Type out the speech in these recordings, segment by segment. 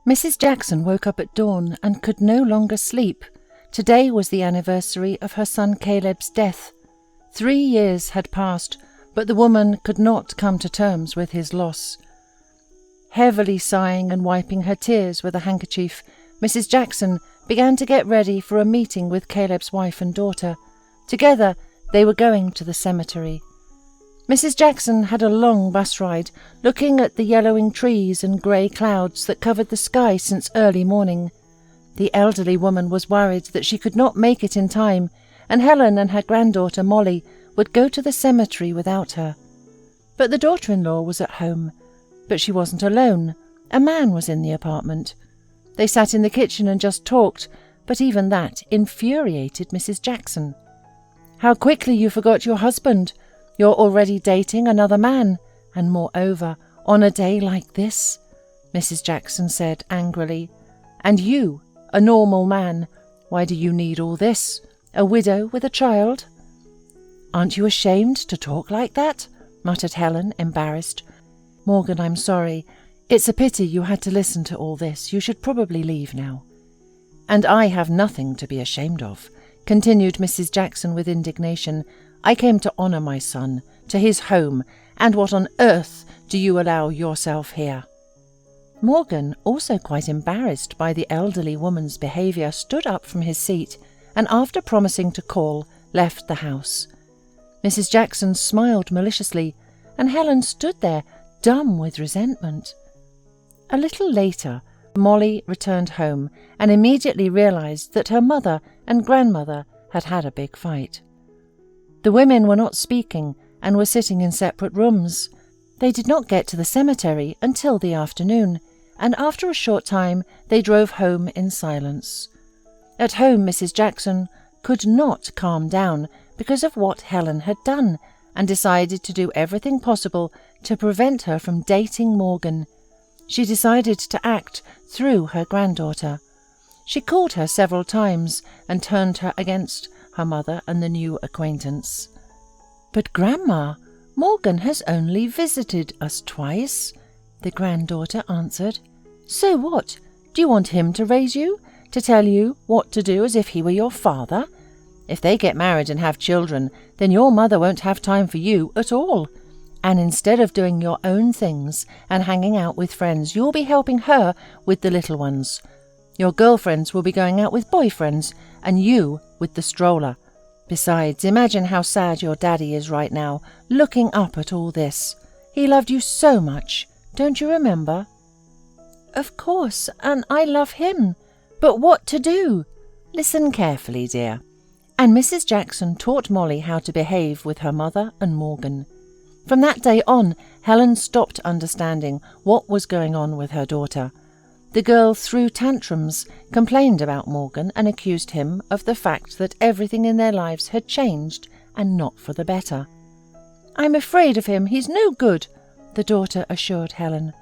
Mrs. Jackson woke up at dawn and could no longer sleep. Today was the anniversary of her son Caleb's death. 3 years had passed, but the woman could not come to terms with his loss. Heavily sighing and wiping her tears with a handkerchief, Mrs. Jackson began to get ready for a meeting with Caleb's wife and daughter. Together they were going to the cemetery. Mrs. Jackson had a long bus ride, looking at the yellowing trees and grey clouds that covered the sky since early morning. The elderly woman was worried that she could not make it in time, and Helen and her granddaughter Molly would go to the cemetery without her. But the daughter-in-law was at home. But she wasn't alone. A man was in the apartment. They sat in the kitchen and just talked, but even that infuriated Mrs. Jackson. "How quickly you forgot your husband! You're already dating another man, and moreover, on a day like this," Mrs. Jackson said angrily. "And you, a normal man, why do you need all this? A widow with a child?" "Aren't you ashamed to talk like that?" muttered Helen, embarrassed. "Morgan, I'm sorry. It's a pity you had to listen to all this. You should probably leave now." "And I have nothing to be ashamed of," continued Mrs. Jackson with indignation. "I came to honour my son, to his home, and what on earth do you allow yourself here?" Morgan, also quite embarrassed by the elderly woman's behaviour, stood up from his seat and, after promising to call, left the house. Mrs. Jackson smiled maliciously, and Helen stood there, dumb with resentment. A little later, Molly returned home and immediately realised that her mother and grandmother had had a big fight. The women were not speaking and were sitting in separate rooms. They did not get to the cemetery until the afternoon, and after a short time they drove home in silence. At home, Mrs. Jackson could not calm down because of what Helen had done, and decided to do everything possible to prevent her from dating Morgan. She decided to act through her granddaughter. She called her several times and turned her against her mother and the new acquaintance. "But Grandma, Morgan has only visited us twice," the granddaughter answered. "So what? Do you want him to raise you? To tell you what to do as if he were your father? If they get married and have children, then your mother won't have time for you at all. And instead of doing your own things and hanging out with friends, you'll be helping her with the little ones. Your girlfriends will be going out with boyfriends, and you with the stroller. Besides, imagine how sad your daddy is right now, looking up at all this. He loved you so much, don't you remember?" "Of course, and I love him. But what to do?" "Listen carefully, dear." And Mrs. Jackson taught Molly how to behave with her mother and Morgan. From that day on, Helen stopped understanding what was going on with her daughter. The girl threw tantrums, complained about Morgan, and accused him of the fact that everything in their lives had changed, and not for the better. "I'm afraid of him. He's no good," the daughter assured Helen.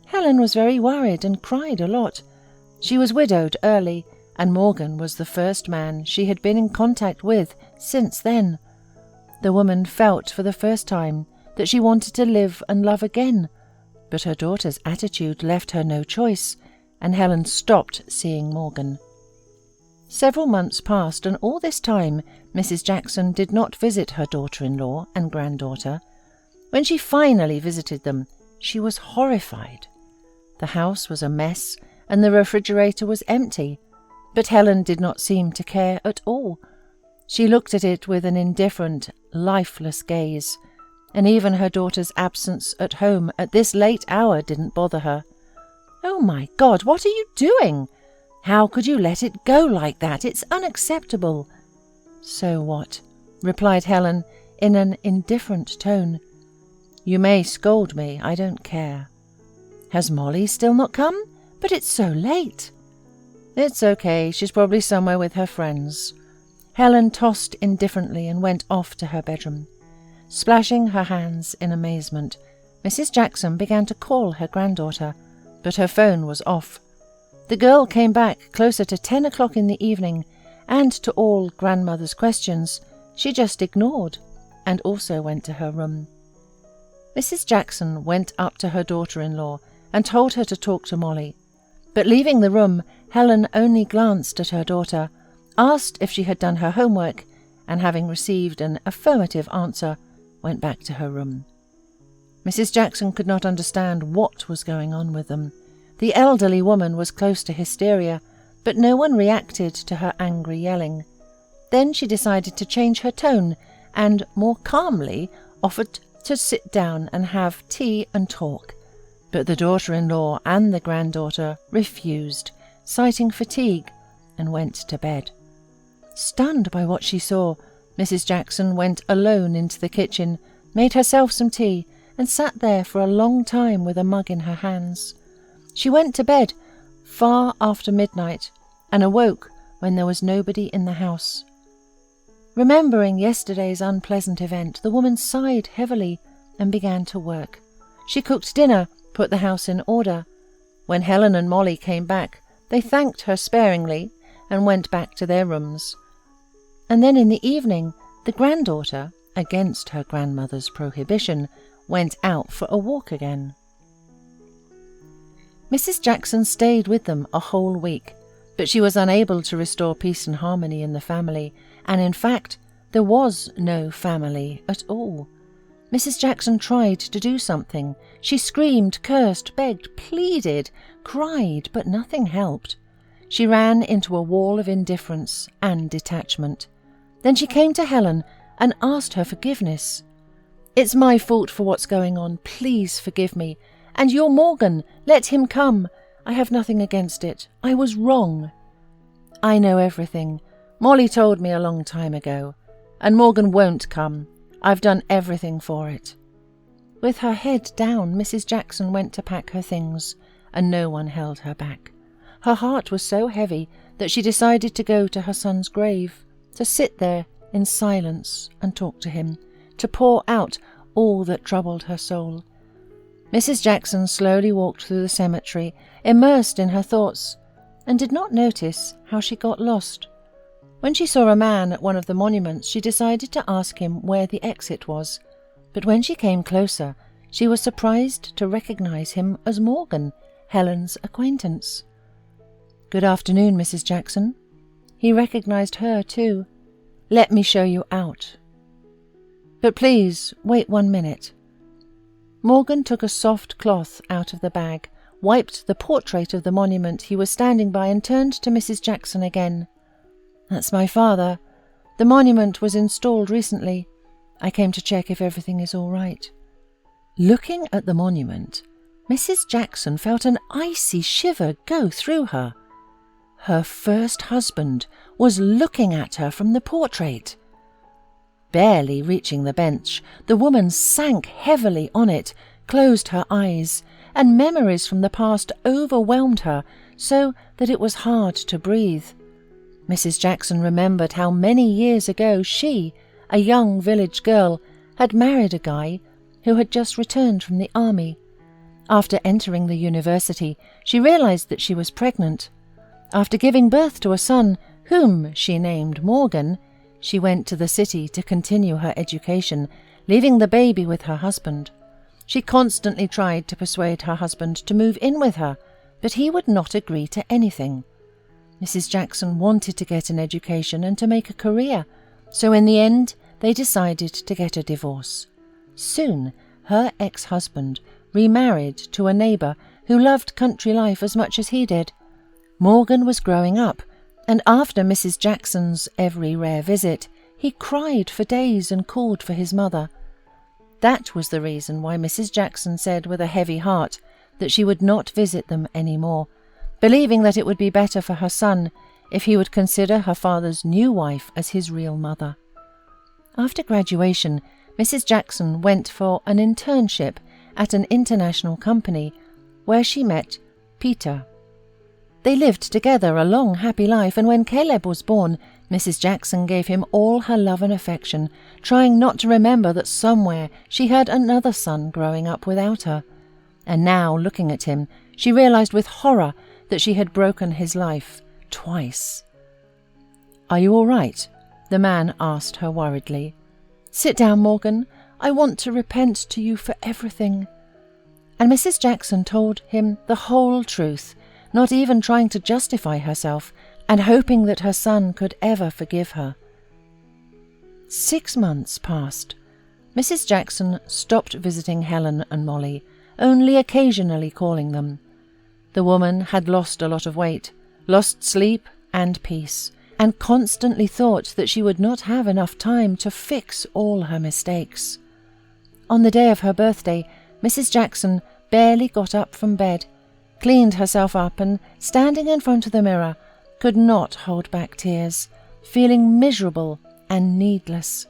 Helen was very worried and cried a lot. She was widowed early, and Morgan was the first man she had been in contact with since then. The woman felt for the first time that she wanted to live and love again, but her daughter's attitude left her no choice, and Helen stopped seeing Morgan. Several months passed, and all this time Mrs. Jackson did not visit her daughter-in-law and granddaughter. When she finally visited them, she was horrified. The house was a mess, and the refrigerator was empty, but Helen did not seem to care at all. She looked at it with an indifferent, lifeless gaze, and even her daughter's absence at home at this late hour didn't bother her. "Oh my God, what are you doing? How could you let it go like that? It's unacceptable." "So what?" replied Helen in an indifferent tone. "You may scold me, I don't care." "Has Molly still not come? But it's so late." "It's okay, she's probably somewhere with her friends." Helen tossed indifferently and went off to her bedroom. Splashing her hands in amazement, Mrs. Jackson began to call her granddaughter, but her phone was off. The girl came back closer to 10 o'clock in the evening, and to all grandmother's questions, she just ignored, and also went to her room. Mrs. Jackson went up to her daughter-in-law and told her to talk to Molly. But leaving the room, Helen only glanced at her daughter, asked if she had done her homework, and having received an affirmative answer, went back to her room. Mrs. Jackson could not understand what was going on with them. The elderly woman was close to hysteria, but no one reacted to her angry yelling. Then she decided to change her tone and, more calmly, offered to sit down and have tea and talk. But the daughter-in-law and the granddaughter refused, citing fatigue, and went to bed. Stunned by what she saw, Mrs. Jackson went alone into the kitchen, made herself some tea, and sat there for a long time with a mug in her hands. She went to bed far after midnight and awoke when there was nobody in the house. Remembering yesterday's unpleasant event, the woman sighed heavily and began to work. She cooked dinner, put the house in order. When Helen and Molly came back, they thanked her sparingly and went back to their rooms. And then in the evening, the granddaughter, against her grandmother's prohibition, went out for a walk again. Mrs. Jackson stayed with them a whole week, but she was unable to restore peace and harmony in the family, and in fact, there was no family at all. Mrs. Jackson tried to do something. She screamed, cursed, begged, pleaded, cried, but nothing helped. She ran into a wall of indifference and detachment. Then she came to Helen and asked her forgiveness. "It's my fault for what's going on. Please forgive me. And you're Morgan. Let him come. I have nothing against it. I was wrong. I know everything. Molly told me a long time ago. And Morgan won't come. I've done everything for it." With her head down, Mrs. Jackson went to pack her things, and no one held her back. Her heart was so heavy that she decided to go to her son's grave, to sit there in silence and talk to him, to pour out all that troubled her soul. Mrs. Jackson slowly walked through the cemetery, immersed in her thoughts, and did not notice how she got lost. When she saw a man at one of the monuments, she decided to ask him where the exit was, but when she came closer, she was surprised to recognize him as Morgan, Helen's acquaintance. "Good afternoon, Mrs. Jackson." He recognized her too. "Let me show you out. But please, wait 1 minute." Morgan took a soft cloth out of the bag, wiped the portrait of the monument he was standing by, and turned to Mrs. Jackson again. "That's my father. The monument was installed recently. I came to check if everything is all right." Looking at the monument, Mrs. Jackson felt an icy shiver go through her. Her first husband was looking at her from the portrait. Barely reaching the bench, the woman sank heavily on it, closed her eyes, and memories from the past overwhelmed her so that it was hard to breathe. Mrs. Jackson remembered how many years ago she, a young village girl, had married a guy who had just returned from the army. After entering the university, she realized that she was pregnant. After giving birth to a son, whom she named Morgan, she went to the city to continue her education, leaving the baby with her husband. She constantly tried to persuade her husband to move in with her, but he would not agree to anything. Mrs. Jackson wanted to get an education and to make a career, so in the end they decided to get a divorce. Soon her ex-husband remarried to a neighbour who loved country life as much as he did. Morgan was growing up, and after Mrs. Jackson's every rare visit, he cried for days and called for his mother. That was the reason why Mrs. Jackson said with a heavy heart that she would not visit them any more, believing that it would be better for her son if he would consider her father's new wife as his real mother. After graduation, Mrs. Jackson went for an internship at an international company, where she met Peter. They lived together a long, happy life, and when Caleb was born, Mrs. Jackson gave him all her love and affection, trying not to remember that somewhere she had another son growing up without her. And now, looking at him, she realized with horror that she had broken his life twice. "Are you all right?" the man asked her worriedly. "Sit down, Morgan. I want to repent to you for everything." And Mrs. Jackson told him the whole truth, not even trying to justify herself, and hoping that her son could ever forgive her. 6 months passed. Mrs. Jackson stopped visiting Helen and Molly, only occasionally calling them. The woman had lost a lot of weight, lost sleep and peace, and constantly thought that she would not have enough time to fix all her mistakes. On the day of her birthday, Mrs. Jackson barely got up from bed, cleaned herself up, and, standing in front of the mirror, could not hold back tears, feeling miserable and needless.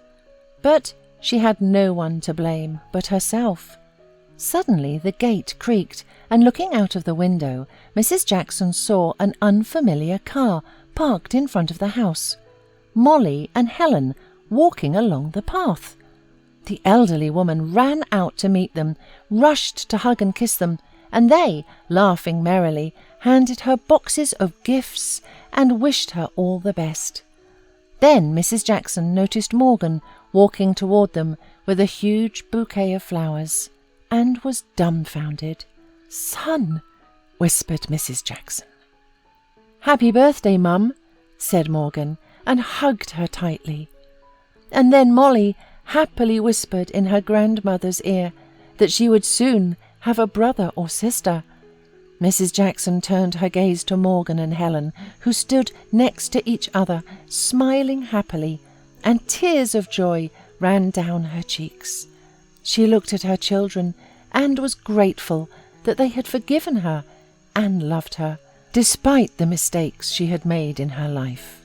But she had no one to blame but herself. Suddenly the gate creaked, and looking out of the window, Mrs. Jackson saw an unfamiliar car parked in front of the house. Molly and Helen walking along the path. The elderly woman ran out to meet them, rushed to hug and kiss them, and they, laughing merrily, handed her boxes of gifts and wished her all the best. Then Mrs. Jackson noticed Morgan walking toward them with a huge bouquet of flowers, and was dumbfounded. "Son," whispered Mrs. Jackson. "Happy birthday, Mum," said Morgan, and hugged her tightly. And then Molly happily whispered in her grandmother's ear that she would soon have a brother or sister. Mrs. Jackson turned her gaze to Morgan and Helen, who stood next to each other, smiling happily, and tears of joy ran down her cheeks. She looked at her children and was grateful that they had forgiven her and loved her, despite the mistakes she had made in her life.